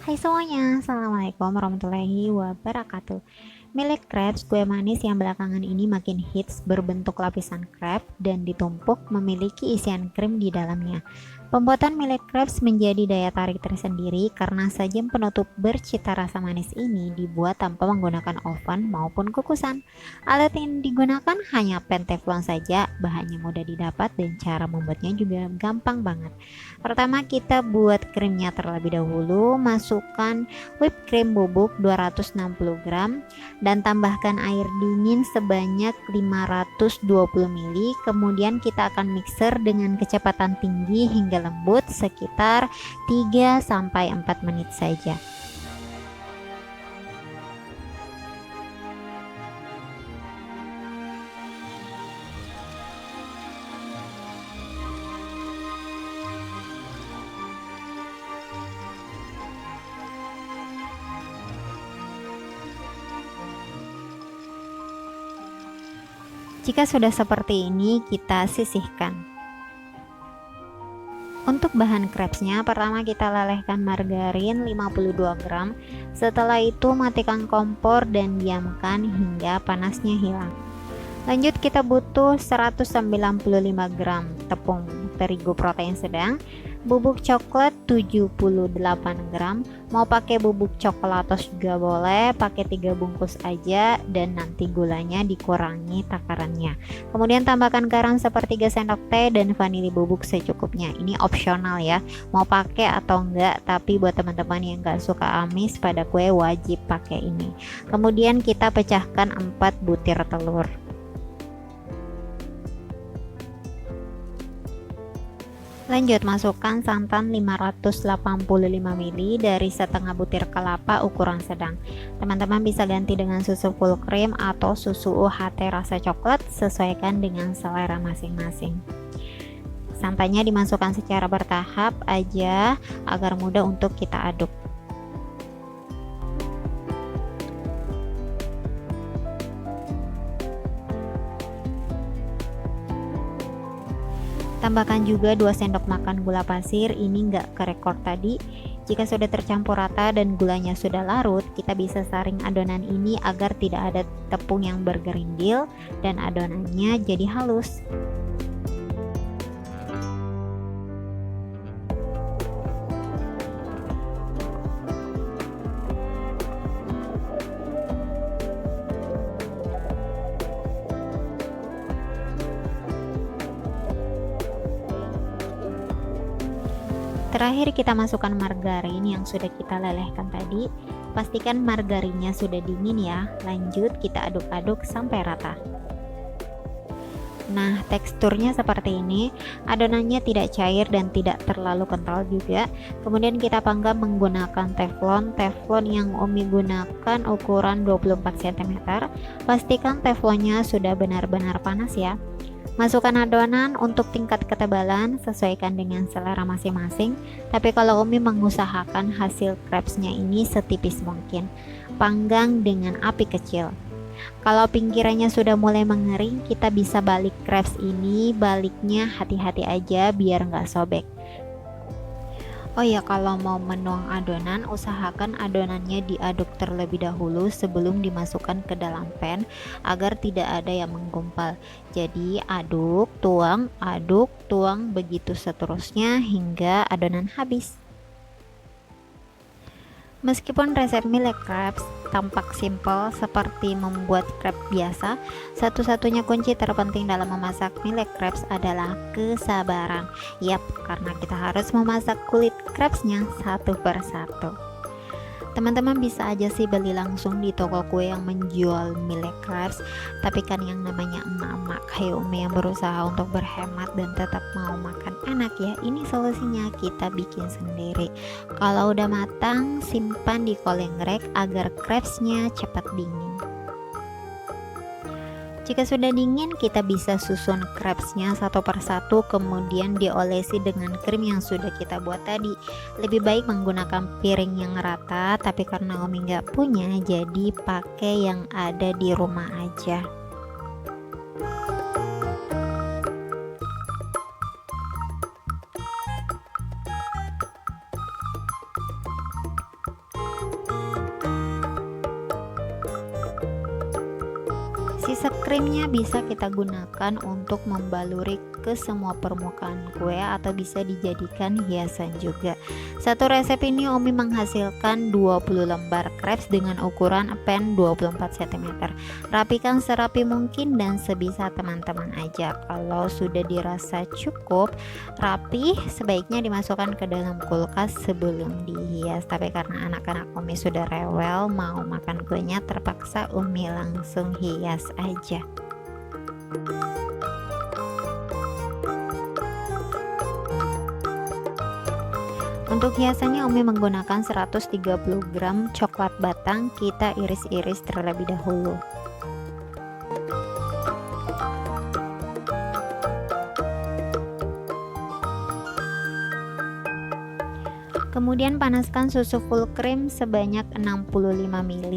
Hai semuanya, Assalamualaikum warahmatullahi wabarakatuh. Millet crepes, kue manis yang belakangan ini makin hits, berbentuk lapisan crepe dan ditumpuk, memiliki isian krim di dalamnya. Pembuatan millet crepes menjadi daya tarik tersendiri karena sajian penutup bercita rasa manis ini dibuat tanpa menggunakan oven maupun kukusan. Alat yang digunakan hanya pan teflon saja, bahannya mudah didapat dan cara membuatnya juga gampang banget. Pertama, kita buat krimnya terlebih dahulu. Masukkan whipped cream bubuk 260 gram dan tambahkan air dingin sebanyak 520 ml. Kemudian kita akan mixer dengan kecepatan tinggi hingga lembut sekitar 3-4 menit saja. Jika sudah seperti ini, kita sisihkan. Untuk bahan crepesnya, pertama kita lelehkan margarin 52 gram. Setelah itu matikan kompor dan diamkan hingga panasnya hilang. Lanjut kita butuh 195 gram tepung terigu protein sedang, bubuk coklat 78 gram, mau pakai bubuk coklatos juga boleh, pakai 3 bungkus aja, dan nanti gulanya dikurangi takarannya. Kemudian tambahkan garam sepertiga sendok teh dan vanili bubuk secukupnya. Ini opsional ya, mau pakai atau enggak, tapi buat teman-teman yang enggak suka amis pada kue wajib pakai ini. Kemudian kita pecahkan 4 butir telur. Lanjut, masukkan santan 585 ml dari setengah butir kelapa ukuran sedang. Teman-teman bisa ganti dengan susu full cream atau susu UHT rasa coklat, sesuaikan dengan selera masing-masing. Santannya dimasukkan secara bertahap aja agar mudah untuk kita aduk. Tambahkan juga 2 sendok makan gula pasir, ini enggak ke rekor tadi. Jika sudah tercampur rata dan gulanya sudah larut, kita bisa saring adonan ini agar tidak ada tepung yang bergerindil dan adonannya jadi halus. Terakhir kita masukkan margarin yang sudah kita lelehkan tadi. Pastikan margarinnya sudah dingin ya. Lanjut kita aduk-aduk sampai rata. Nah, teksturnya seperti ini. Adonannya tidak cair dan tidak terlalu kental juga. Kemudian kita panggang menggunakan teflon. Teflon yang Umi gunakan ukuran 24 cm. Pastikan teflonnya sudah benar-benar panas ya. Masukkan adonan. Untuk tingkat ketebalan sesuaikan dengan selera masing-masing, tapi kalau Umi mengusahakan hasil crepesnya ini setipis mungkin. Panggang dengan api kecil. Kalau pinggirannya sudah mulai mengering, kita bisa balik crepes ini. Baliknya hati-hati aja biar nggak sobek. Oh ya, kalau mau menuang adonan, usahakan adonannya diaduk terlebih dahulu sebelum dimasukkan ke dalam pan agar tidak ada yang menggumpal. Jadi aduk, tuang, begitu seterusnya hingga adonan habis. Meskipun resep millet crepes tampak simpel seperti membuat crepe biasa, satu-satunya kunci terpenting dalam memasak millet crepes adalah kesabaran. Yap, karena kita harus memasak kulit crepesnya satu persatu. Teman-teman bisa aja sih beli langsung di toko kue yang menjual millet crepes, tapi kan yang namanya emak-emak kayak Umi yang berusaha untuk berhemat dan tetap mau makan enak ya, ini solusinya, kita bikin sendiri. Kalau udah matang, simpan di koleng rek agar crepesnya cepat dingin. Jika sudah dingin, kita bisa susun crepesnya satu persatu, kemudian diolesi dengan krim yang sudah kita buat tadi. Lebih baik menggunakan piring yang rata, tapi karena Umi nggak punya, jadi pakai yang ada di rumah aja. Sisa krimnya bisa kita gunakan untuk membaluri ke semua permukaan kue atau bisa dijadikan hiasan juga. Satu resep ini Umi menghasilkan 20 lembar crepes dengan ukuran pen 24 cm. Rapikan serapi mungkin dan sebisa teman-teman aja. Kalau sudah dirasa cukup rapi, sebaiknya dimasukkan ke dalam kulkas sebelum dihias. Tapi karena anak-anak Umi sudah rewel mau makan kuenya, terpaksa Umi langsung hias aja. Untuk hiasannya Umi menggunakan 130 gram coklat batang, kita iris-iris terlebih dahulu. Kemudian panaskan susu full cream sebanyak 65 ml.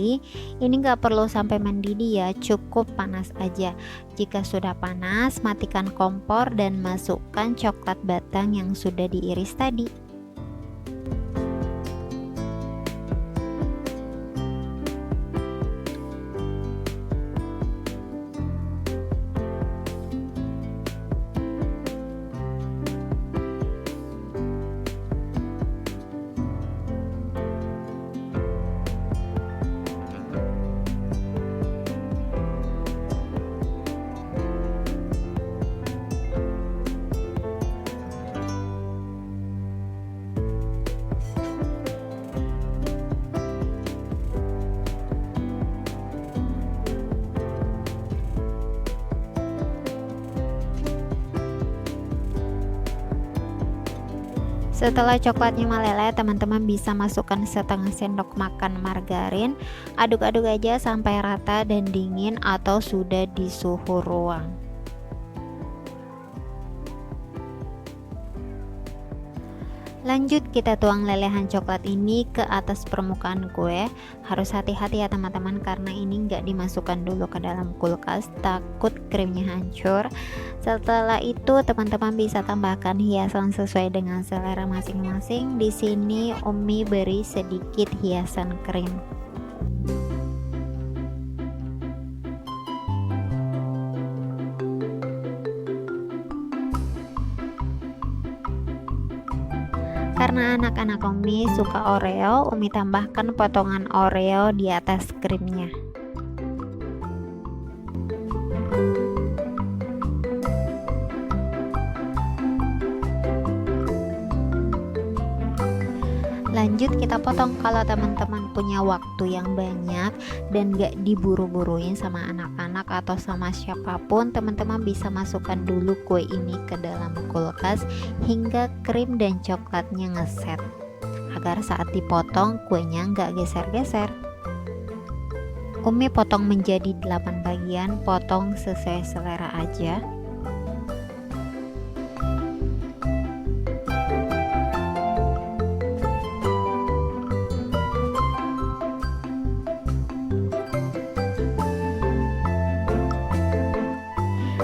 Ini nggak perlu sampai mendidih ya, cukup panas aja. Jika sudah panas, matikan kompor dan masukkan coklat batang yang sudah diiris tadi. Setelah coklatnya meleleh, teman-teman bisa masukkan setengah sendok makan margarin. Aduk-aduk aja sampai rata dan dingin atau sudah di suhu ruang. Lanjut kita tuang lelehan coklat ini ke atas permukaan kue. Harus hati-hati ya teman-teman, karena ini nggak dimasukkan dulu ke dalam kulkas, takut krimnya hancur. Setelah itu teman-teman bisa tambahkan hiasan sesuai dengan selera masing-masing. Di sini Umi beri sedikit hiasan krim. Karena anak-anak Umi suka Oreo, Umi tambahkan potongan Oreo di atas krimnya. Lanjut kita potong. Kalau teman-teman punya waktu yang banyak dan gak diburu-buruin sama anak-anak atau sama siapapun, teman-teman bisa masukkan dulu kue ini ke dalam kulkas hingga krim dan coklatnya ngeset, agar saat dipotong kuenya gak geser-geser. Umi potong menjadi 8 bagian, potong sesuai selera aja.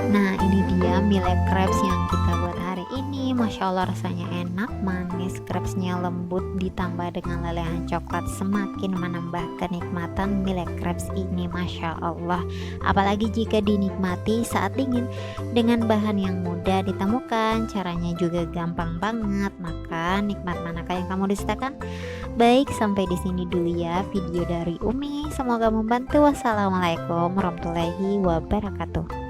Nah, ini dia mile crepes yang kita buat hari ini. Masya Allah rasanya enak, manis, crepesnya lembut ditambah dengan lelehan coklat semakin menambah kenikmatan mile crepes ini. Masya Allah, apalagi jika dinikmati saat dingin dengan bahan yang mudah ditemukan, caranya juga gampang banget. Maka nikmat manakah yang kamu dustakan? Baik, sampai di sini dulu ya video dari Umi. Semoga membantu. Wassalamualaikum warahmatullahi wabarakatuh.